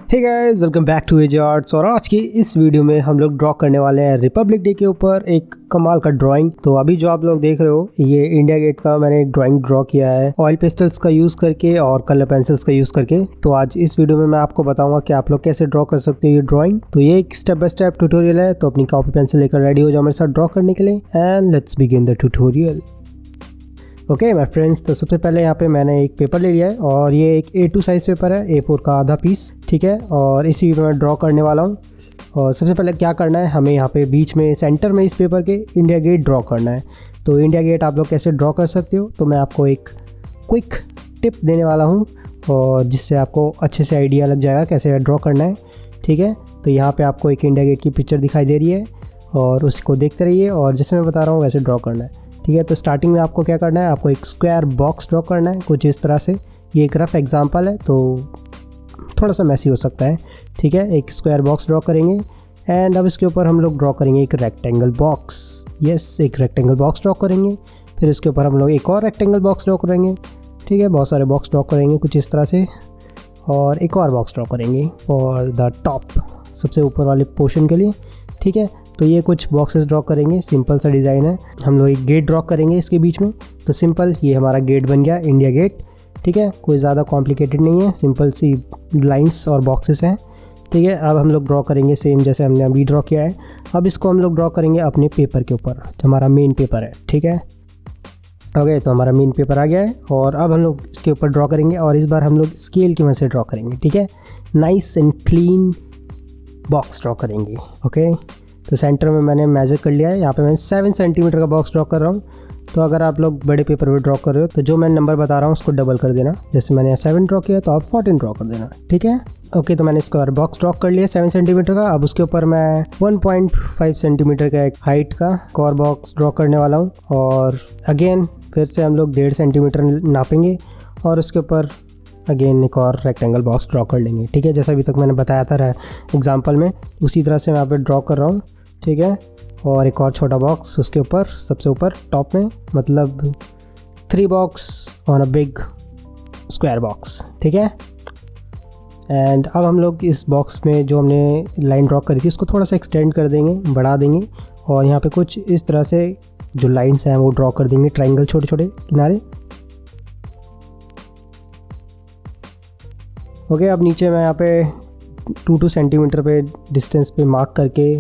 Hey guys, welcome back to AJ arts. और आज की इस वीडियो में हम लोग ड्रॉ करने वाले हैं रिपब्लिक डे के ऊपर एक कमाल का ड्राइंग। तो अभी जो आप लोग देख रहे हो ये इंडिया गेट का मैंने एक ड्राइंग ड्रॉ किया है ऑयल पेस्टल्स का यूज करके और कलर पेंसिल्स का यूज करके। तो आज इस वीडियो में मैं आपको बताऊंगा कि आप लोग कैसे ड्रॉ कर सकते हो ये ड्राइंग। तो ये एक स्टेप बाय स्टेप ट्यूटोरियल है, तो अपनी कॉपी पेंसिल लेकर रेडी हो जाओ मेरे साथ ड्रॉ करने के लिए and let's begin the tutorial. Okay my friends, तो सबसे पहले यहाँ पे मैंने एक पेपर ले लिया है और ये एक A2 साइज़ पेपर है, A4 का आधा पीस, ठीक है। और इसी में मैं ड्रॉ करने वाला हूँ। और सबसे पहले क्या करना है, हमें यहाँ पे बीच में सेंटर में इस पेपर के इंडिया गेट ड्रॉ करना है। तो इंडिया गेट आप लोग कैसे ड्रॉ कर सकते हो, तो मैं आपको एक क्विक टिप देने वाला हूँ और जिससे आपको अच्छे से आइडिया लग जाएगा कैसे ड्रॉ करना है, ठीक है। तो यहाँ पर आपको एक इंडिया गेट की पिक्चर दिखाई दे रही है और उसको देखते रहिए और जैसे मैं बता रहा हूँ वैसे ड्रॉ करना है, ठीक है। तो स्टार्टिंग में आपको क्या करना है, आपको एक स्क्वायर बॉक्स ड्रॉ करना है कुछ इस तरह से। ये एक रफ एग्जांपल है तो थोड़ा सा मैसी हो सकता है, ठीक है। एक स्क्वायर बॉक्स ड्रॉ करेंगे एंड अब इसके ऊपर हम लोग ड्रॉ करेंगे एक रेक्टेंगल बॉक्स। यस, एक रेक्टेंगल बॉक्स ड्रॉ करेंगे। फिर इसके ऊपर हम लोग एक और रेक्टेंगल बॉक्स ड्रॉ करेंगे, ठीक है। बहुत सारे बॉक्स ड्रॉ करेंगे कुछ इस तरह से और एक और बॉक्स ड्रॉ करेंगे और द टॉप सबसे ऊपर वाले पोर्शन के लिए, ठीक है। तो ये कुछ बॉक्सेस ड्रॉ करेंगे, सिंपल सा डिज़ाइन है। हम लोग एक गेट ड्रॉ करेंगे इसके बीच में। तो सिंपल ये हमारा गेट बन गया, इंडिया गेट, ठीक है। कोई ज़्यादा कॉम्प्लिकेटेड नहीं है, सिंपल सी लाइंस और बॉक्सेस हैं, ठीक है। अब हम लोग ड्रॉ करेंगे सेम जैसे हमने अभी ड्रॉ किया है। अब इसको हम लोग ड्रॉ करेंगे अपने पेपर के ऊपर, जो हमारा मेन पेपर है, ठीक है। ओके, तो हमारा मेन पेपर आ गया है और अब हम लोग इसके ऊपर ड्रॉ करेंगे और इस बार हम लोग स्केल की मदद से ड्रॉ करेंगे, ठीक है। Nice and clean box draw करेंगे। ओके, तो सेंटर में मैंने मेजर कर लिया है। यहाँ पे मैं 7 सेंटीमीटर का बॉक्स ड्रॉ कर रहा हूँ। तो अगर आप लोग बड़े पेपर पे ड्रॉ कर रहे हो तो जो मैं नंबर बता रहा हूँ उसको डबल कर देना। जैसे मैंने 7 ड्रॉ किया तो आप 14 ड्रॉ कर देना, ठीक है। ओके, तो मैंने इसका बॉक्स ड्रॉ कर लिया 7 सेंटीमीटर का। अब उसके ऊपर मैं 1.5 सेंटीमीटर का एक हाइट का और बॉक्स ड्रॉ करने वाला हूँ। और अगेन फिर से हम लोग 1.5 सेंटीमीटर नापेंगे और उसके ऊपर अगेन एक और रेक्टेंगल बॉक्स ड्रॉ कर लेंगे, ठीक है। जैसा अभी तक मैंने बताया था एग्जांपल में, उसी तरह से मैं यहाँ पे ड्रॉ कर रहा हूँ, ठीक है। और एक और छोटा बॉक्स उसके ऊपर सबसे ऊपर टॉप में, मतलब 3 box on a big square box, ठीक है। एंड अब हम लोग इस बॉक्स में जो हमने लाइन ड्रॉ करी थी उसको थोड़ा सा एक्सटेंड कर देंगे, बढ़ा देंगे और यहाँ पे कुछ इस तरह से जो लाइन्स हैं वो ड्रॉ कर देंगे, ट्रायंगल छोटे छोटे किनारे। ओके, अब नीचे मैं यहाँ पे 2 सेंटीमीटर पे डिस्टेंस पे मार्क करके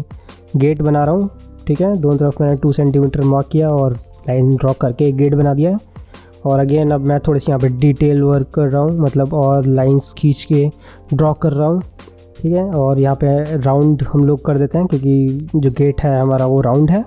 गेट बना रहा हूँ, ठीक है। दोनों तरफ मैंने 2 सेंटीमीटर मार्क किया और लाइन ड्रॉ करके एक गेट बना दिया है। और अगेन अब मैं थोड़ी सी यहाँ पे डिटेल वर्क कर रहा हूँ, मतलब और लाइंस खींच के ड्रॉ कर रहा हूँ, ठीक है। और यहाँ पे राउंड हम लोग कर देते हैं क्योंकि जो गेट है हमारा वो राउंड है।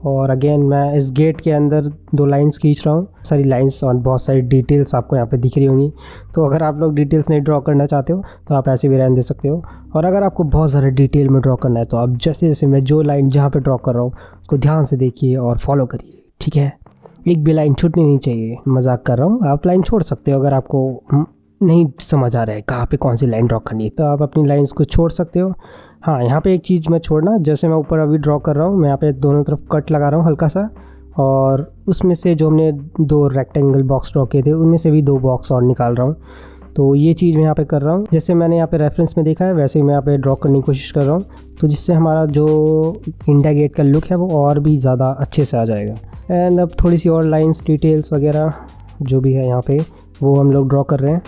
और अगेन मैं इस गेट के अंदर 2 लाइंस खींच रहा हूँ, सारी लाइंस और बहुत सारी डिटेल्स आपको यहाँ पे दिख रही होंगी। तो अगर आप लोग डिटेल्स नहीं ड्रॉ करना चाहते हो तो आप ऐसे भी रहने दे सकते हो। और अगर आपको बहुत ज़्यादा डिटेल में ड्रॉ करना है तो आप जैसे जैसे मैं जो लाइन जहाँ पे ड्रॉ कर रहा हूँ उसको ध्यान से देखिए और फॉलो करिए, ठीक है। एक भी लाइन छूटनी नहीं चाहिए, मजाक कर रहा हूँ। आप लाइन छोड़ सकते हो अगर आपको नहीं समझ आ रहा है कहाँ पे कौन सी लाइन ड्रॉ करनी है, तो आप अपनी लाइंस को छोड़ सकते हो। हाँ, यहाँ पे एक चीज़ मैं छोड़ना, जैसे मैं ऊपर अभी ड्रॉ कर रहा हूँ, मैं यहाँ पे दोनों तरफ कट लगा रहा हूँ हल्का सा। और उसमें से जो हमने 2 रेक्टेंगल बॉक्स ड्रॉ किए थे उनमें से भी 2 बॉक्स और निकाल रहा हूँ। तो ये चीज़ मैं यहाँ पे कर रहा हूँ, जैसे मैंने यहाँ पे रेफरेंस में देखा है वैसे ही मैं यहाँ पे ड्रॉ करने की कोशिश कर रहा हूँ। तो जिससे हमारा जो इंडिया गेट का लुक है वो और भी ज़्यादा अच्छे से आ जाएगा। एंड अब थोड़ी सी और लाइन्स डिटेल्स वगैरह जो भी है यहाँ पे वो हम लोग ड्रॉ कर रहे हैं।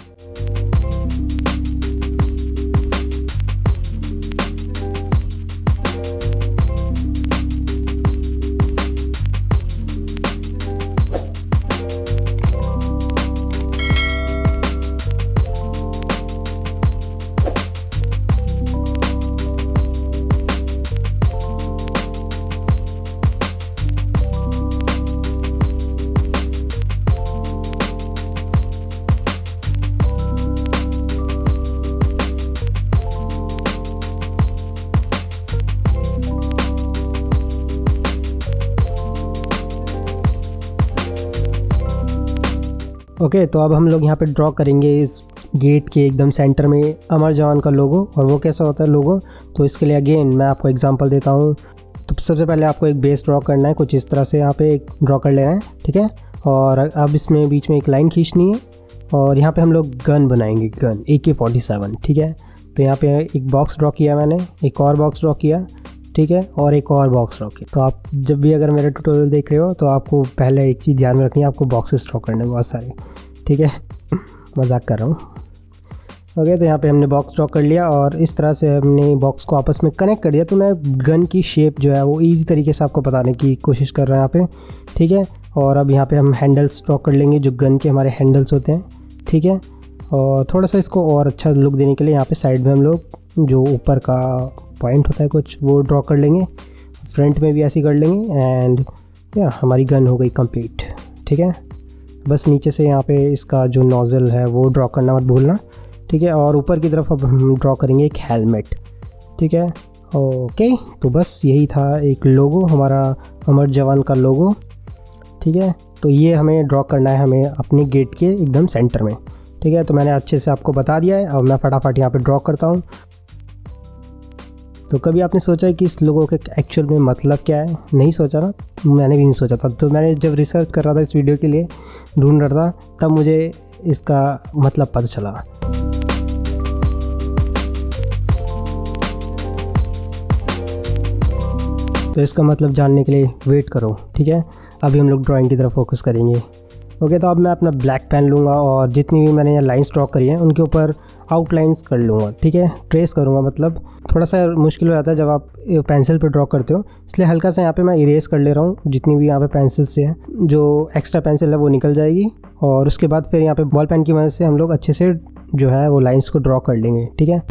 ओके, तो अब हम लोग यहाँ पे ड्रॉ करेंगे इस गेट के एकदम सेंटर में अमर जवान का लोगो। और वो कैसा होता है लोगो, तो इसके लिए अगेन मैं आपको एग्जांपल देता हूँ। तो सबसे पहले आपको एक बेस ड्रॉ करना है, कुछ इस तरह से यहाँ पे एक ड्रॉ कर लेना है, ठीक है। और अब इसमें बीच में एक लाइन खींचनी है और यहाँ पे हम लोग गन बनाएंगे, गन AK-47, ठीक है। तो यहाँ पे एक बॉक्स ड्रॉ किया मैंने, एक और बॉक्स ड्रॉ किया, ठीक है, और एक और बॉक्स ड्रॉ किया। तो आप जब भी अगर मेरा ट्यूटोरियल देख रहे हो तो आपको पहले एक चीज़ ध्यान में रखनी है, आपको बॉक्सेस ड्रॉ करने बहुत सारे, ठीक है। मजाक कर रहा हूँ। ओके, तो यहाँ पे हमने बॉक्स ड्रॉ कर लिया और इस तरह से हमने बॉक्स को आपस में कनेक्ट कर दिया। तो मैं गन की शेप जो है वो ईजी तरीके से आपको बताने की कोशिश कर रहा हूँ यहाँ पे, ठीक है। और अब यहाँ पे हम हैंडल्स ड्रॉ कर लेंगे, जो गन के हमारे हैंडल्स होते हैं, ठीक है। और थोड़ा सा इसको और अच्छा लुक देने के लिए यहाँ पे साइड में हम लोग जो ऊपर का पॉइंट होता है कुछ, वो ड्रॉ कर लेंगे। फ्रंट में भी ऐसे कर लेंगे एंड या हमारी गन हो गई कंप्लीट, ठीक है। बस नीचे से यहाँ पे इसका जो नोज़ल है वो ड्रॉ करना मत भूलना, ठीक है। और ऊपर की तरफ अब हम ड्रॉ करेंगे एक हेलमेट, ठीक है। ओके, तो बस यही था एक लोगो, हमारा अमर जवान का लोगो, ठीक है। तो ये हमें ड्रॉ करना है हमें अपने गेट के एकदम सेंटर में, ठीक है। तो मैंने अच्छे से आपको बता दिया है। अब मैं फटाफट यहाँ पे ड्रॉ करता हूँ। तो कभी आपने सोचा है कि इस लोगों के एक्चुअल में मतलब क्या है? नहीं सोचा ना, मैंने भी नहीं सोचा था। तो मैंने जब रिसर्च कर रहा था इस वीडियो के लिए, ढूंढ रहा था, तब मुझे इसका मतलब पता चला। तो इसका मतलब जानने के लिए वेट करो, ठीक है। अभी हम लोग ड्राइंग की तरफ फोकस करेंगे। ओके, तो अब मैं अपना ब्लैक पेन लूँगा और जितनी भी मैंने यहाँ लाइंस ड्रॉ करी हैं उनके ऊपर आउटलाइंस कर लूँगा, ठीक है। ट्रेस करूँगा, मतलब थोड़ा सा मुश्किल हो जाता है जब आप पेंसिल पे ड्रॉ करते हो, इसलिए हल्का सा यहाँ पे मैं इरेज कर ले रहा हूँ। जितनी भी यहाँ पे पेंसिल से है, जो एक्स्ट्रा पेंसिल है वो निकल जाएगी और उसके बाद फिर यहाँ पे बॉल पेन की मदद से हम लोग अच्छे से जो है वो लाइन्स को ड्रॉ कर लेंगे, ठीक है।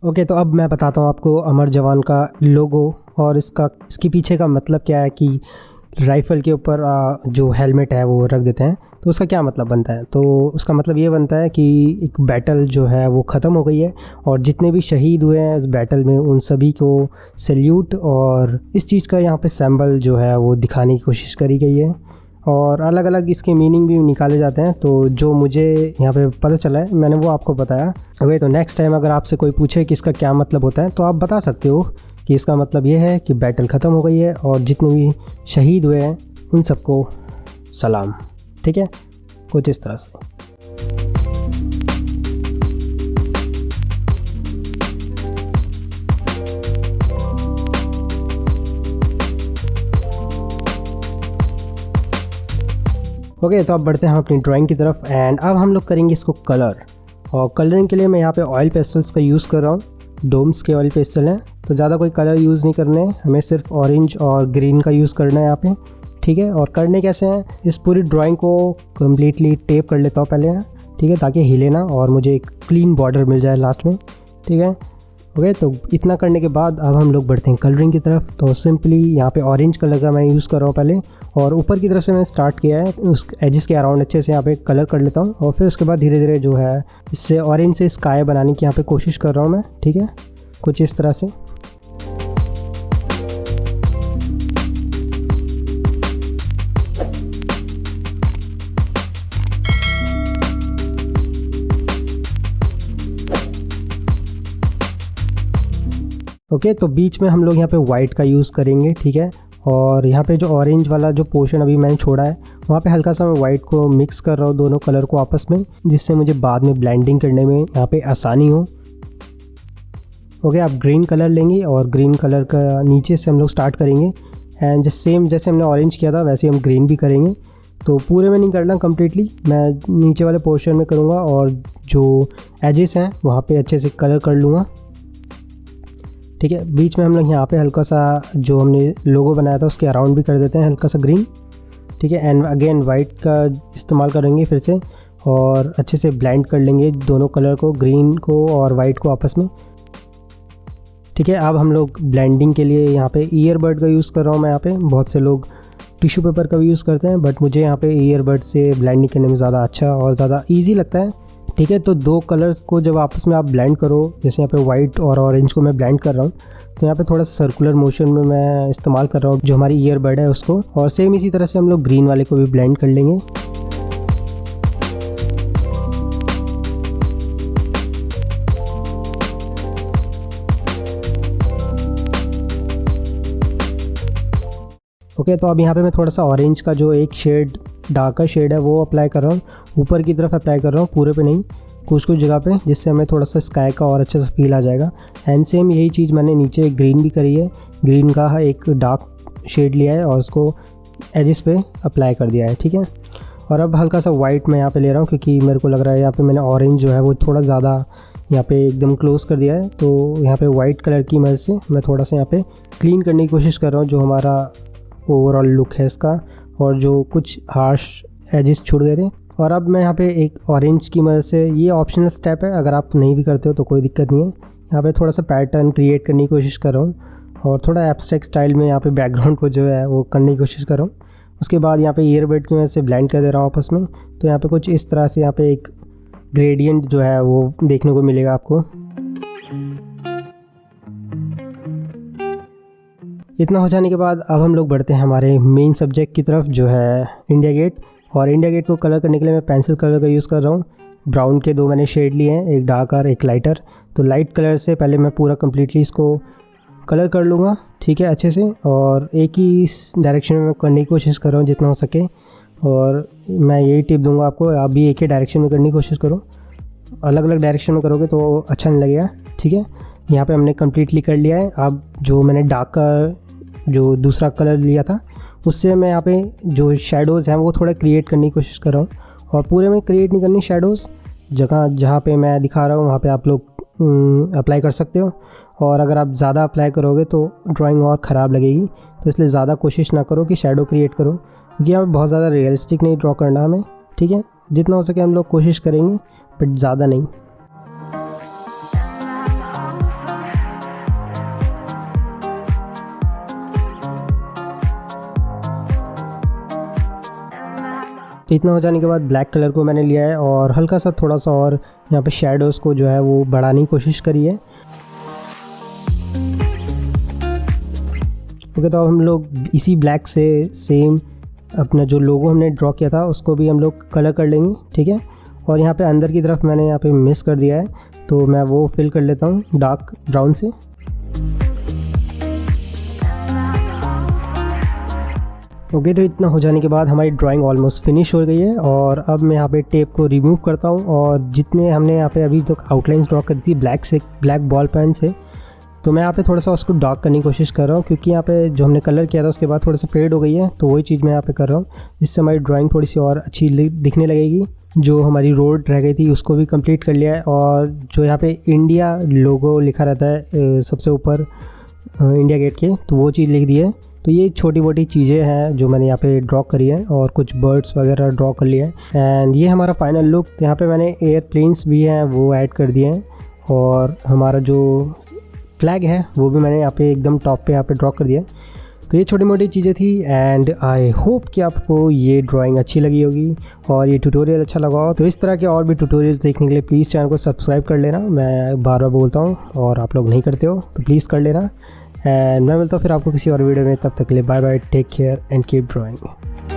ओके, तो अब मैं बताता हूँ आपको अमर जवान का लोगो और इसके पीछे का मतलब क्या है कि राइफ़ल के ऊपर जो हेलमेट है वो रख देते हैं। तो उसका क्या मतलब बनता है? तो उसका मतलब ये बनता है कि एक बैटल जो है वो ख़त्म हो गई है और जितने भी शहीद हुए हैं इस बैटल में उन सभी को सैल्यूट, और इस चीज़ का यहाँ पे सिंबल जो है वो दिखाने की कोशिश करी गई है। और अलग अलग इसके मीनिंग भी निकाले जाते हैं। तो जो मुझे यहाँ पे पता चला है मैंने वो आपको बताया। ओके, तो नेक्स्ट टाइम अगर आपसे कोई पूछे कि इसका क्या मतलब होता है तो आप बता सकते हो कि इसका मतलब ये है कि बैटल ख़त्म हो गई है और जितने भी शहीद हुए हैं उन सबको सलाम, ठीक है, कुछ इस तरह से। ओके, तो अब बढ़ते हैं हम अपनी ड्राइंग की तरफ एंड अब हम लोग करेंगे इसको कलर। और कलरिंग के लिए मैं यहाँ पे ऑयल पेस्टल्स का यूज़ कर रहा हूँ। डोम्स के ऑयल पेस्टल हैं, तो ज़्यादा कोई कलर यूज़ नहीं करने हैं, हमें सिर्फ ऑरेंज और ग्रीन का यूज़ करना है यहाँ पे, ठीक है। और करने कैसे हैं, इस पूरी ड्राइंग को कम्प्लीटली टेप कर लेता हूँ पहले यहाँ, ठीक है, ताकि हिले ना और मुझे एक क्लीन बॉर्डर मिल जाए लास्ट में, ठीक है। ओके, तो इतना करने के बाद अब हम लोग बढ़ते हैं कलरिंग की तरफ। तो सिंपली यहाँ पे ऑरेंज कलर का मैं यूज़ कर रहा हूँ पहले, और ऊपर की तरफ से मैंने स्टार्ट किया है, उस एजेस के अराउंड अच्छे से यहाँ पे कलर कर लेता हूँ और फिर उसके बाद धीरे धीरे जो है इससे ऑरेंज से स्काई बनाने की यहाँ पे कोशिश कर रहा हूँ मैं, ठीक है, कुछ इस तरह से। ओके, तो बीच में हम लोग यहाँ पे वाइट का यूज़ करेंगे, ठीक है। और यहाँ पे जो ऑरेंज वाला जो पोर्शन अभी मैंने छोड़ा है वहाँ पे हल्का सा मैं वाइट को मिक्स कर रहा हूँ दोनों कलर को आपस में, जिससे मुझे बाद में ब्लेंडिंग करने में यहाँ पे आसानी हो। ओके, आप ग्रीन कलर लेंगे और ग्रीन कलर का नीचे से हम लोग स्टार्ट करेंगे एंड सेम जैसे हमने ऑरेंज किया था वैसे हम ग्रीन भी करेंगे। तो पूरे में नहीं करना कम्प्लीटली, मैं नीचे वाले पोर्शन में करूँगा और जो एजेस हैं वहाँ पे अच्छे से कलर कर लूँगा, ठीक है। बीच में हम लोग यहाँ पे हल्का सा जो हमने लोगो बनाया था उसके अराउंड भी कर देते हैं हल्का सा ग्रीन, ठीक है। एंड अगेन वाइट का इस्तेमाल करेंगे फिर से और अच्छे से ब्लेंड कर लेंगे दोनों कलर को, ग्रीन को और वाइट को आपस में, ठीक है। अब हम लोग ब्लेंडिंग के लिए यहाँ पे ईयरबड का यूज़ कर रहा हूँ मैं यहाँ पे। बहुत से लोग टिश्यू पेपर का भी यूज़ करते हैं, बट मुझे यहाँ पे ईयरबड से ब्लेंडिंग करने में ज़्यादा अच्छा और ज़्यादा ईजी लगता है, ठीक है। तो दो कलर्स को जब आपस में आप ब्लेंड करो, जैसे यहाँ पे वाइट और ऑरेंज को मैं ब्लेंड कर रहा हूँ, तो यहाँ पे थोड़ा सा सर्कुलर मोशन में मैं इस्तेमाल कर रहा हूँ जो हमारी ईयरबड है उसको, और सेम इसी तरह से हम लोग ग्रीन वाले को भी ब्लेंड कर लेंगे। ओके, तो अब यहाँ पे मैं थोड़ा सा ऑरेंज का जो एक शेड डार्कर शेड है वो अप्लाई कर रहा हूँ, ऊपर की तरफ अप्लाई कर रहा हूँ, पूरे पे नहीं, कुछ कुछ जगह पे, जिससे हमें थोड़ा सा स्काई का और अच्छे से फील आ जाएगा। एंड सेम यही चीज़ मैंने नीचे ग्रीन भी करी है, ग्रीन का एक डार्क शेड लिया है और उसको एजिस पे अप्लाई कर दिया है, ठीक है। और अब हल्का सा वाइट मैं यहाँ पे ले रहा हूँ, क्योंकि मेरे को लग रहा है यहाँ पे मैंने ऑरेंज जो है वो थोड़ा ज़्यादा यहाँ पे एकदम क्लोज कर दिया है, तो यहाँ पे वाइट कलर की मदद से मैं थोड़ा सा यहाँ पे क्लीन करने की कोशिश कर रहा हूँ जो हमारा ओवरऑल लुक है इसका, और जो कुछ हार्श एजिस छूट गए थे। और अब मैं यहाँ पे एक ऑरेंज की मदद से, ये ऑप्शनल स्टेप है, अगर आप नहीं भी करते हो तो कोई दिक्कत नहीं है, यहाँ पे थोड़ा सा पैटर्न क्रिएट करने की कोशिश कर रहा हूँ और थोड़ा एब्स्ट्रैक्ट स्टाइल में यहाँ पे बैकग्राउंड को जो है वो करने की कोशिश कर रहा हूँ। उसके बाद यहाँ पे ईयरबड की वजह से ब्लेंड कर दे रहा हूँ आपस में, तो यहाँ पे कुछ इस तरह से यहाँ पे एक ग्रेडियंट जो है वो देखने को मिलेगा आपको। इतना हो जाने के बाद अब हम लोग बढ़ते हैं हमारे मेन सब्जेक्ट की तरफ, जो है इंडिया गेट। और इंडिया गेट को कलर करने के लिए मैं पेंसिल कलर का यूज़ कर रहा हूँ। ब्राउन के दो मैंने शेड लिए हैं, एक डार्क और एक लाइटर। तो लाइट कलर से पहले मैं पूरा कम्प्लीटली इसको कलर कर लूँगा, ठीक है, अच्छे से, और एक ही डायरेक्शन में करने की कोशिश कर रहा हूँ जितना हो सके। और मैं यही टिप दूंगा आपको, आप भी एक ही डायरेक्शन में करने की कोशिश करो, अलग अलग डायरेक्शन में करोगे तो अच्छा नहीं लगेगा, ठीक है। यहाँ पे हमने कम्प्लीटली कर लिया है। अब जो मैंने डार्क का जो दूसरा कलर लिया था उससे मैं यहाँ पे जो शेडोज़ हैं वो थोड़ा क्रिएट करने की कोशिश कर रहा हूँ, और पूरे में क्रिएट नहीं करनी शेडोज़, जगह जहाँ पे मैं दिखा रहा हूँ वहाँ पे आप लोग अप्लाई कर सकते हो। और अगर आप ज़्यादा अप्लाई करोगे तो ड्राइंग और ख़राब लगेगी, तो इसलिए ज़्यादा कोशिश ना करो कि शेडो क्रिएट करो, क्योंकि हमें बहुत ज़्यादा रियलिस्टिक नहीं ड्रॉ करना हमें, ठीक है। जितना हो सके हम लोग कोशिश करेंगे, बट ज़्यादा नहीं। तो इतना हो जाने के बाद ब्लैक कलर को मैंने लिया है और हल्का सा थोड़ा सा और यहाँ पे शेडोज़ को जो है वो बढ़ाने की कोशिश करी है। ओके, तो अब हम लोग इसी ब्लैक से सेम अपना जो लोगो हमने ड्रॉ किया था उसको भी हम लोग कलर कर लेंगे, ठीक है। और यहाँ पे अंदर की तरफ मैंने यहाँ पे मिस कर दिया है, तो मैं वो फिल कर लेता हूँ डार्क ब्राउन से। ओके, तो इतना हो जाने के बाद हमारी ड्राइंग ऑलमोस्ट फिनिश हो गई है। और अब मैं यहाँ पे टेप को रिमूव करता हूँ, और जितने हमने यहाँ पे अभी तक आउटलाइंस ड्रॉ करी थी ब्लैक बॉल पेन से, तो मैं यहाँ पे थोड़ा सा उसको डार्क करने की कोशिश कर रहा हूँ, क्योंकि यहाँ पे जो हमने कलर किया था उसके बाद थोड़ा सा फेड हो गई है, तो वही चीज़ मैं यहाँ पे कर रहा हूँ, जिससे हमारी ड्राइंग थोड़ी सी और अच्छी दिखने लगेगी। जो हमारी रोड रह गई थी उसको भी कंप्लीट कर लिया है, और जो यहाँ पे इंडिया लोगो लिखा रहता है सबसे ऊपर इंडिया गेट के, तो वो चीज़ लिख दी है। तो ये छोटी मोटी चीज़ें हैं जो मैंने यहाँ पे ड्रॉ करी है, और कुछ बर्ड्स वगैरह ड्रॉ कर लिए हैं। एंड ये हमारा फाइनल लुक। यहाँ पे मैंने एयरप्लेन्स भी हैं वो ऐड कर दिए हैं, और हमारा जो फ्लैग है वो भी मैंने यहाँ पे एकदम टॉप पे यहाँ पे ड्रॉ कर दिया। तो ये छोटी मोटी चीज़ें थी, एंड आई होप कि आपको ये ड्राइंग अच्छी लगी होगी और ये ट्यूटोरियल अच्छा लगा हो। तो इस तरह के और भी ट्यूटोरियल्स देखने के लिए प्लीज़ चैनल को सब्सक्राइब कर लेना। मैं बार बार बोलता हूँ और आप लोग नहीं करते हो, तो प्लीज़ कर लेना। एंड मैं मिलता हूँ फिर आपको किसी और वीडियो में, तब तक के लिए bye bye, take care and keep drawing.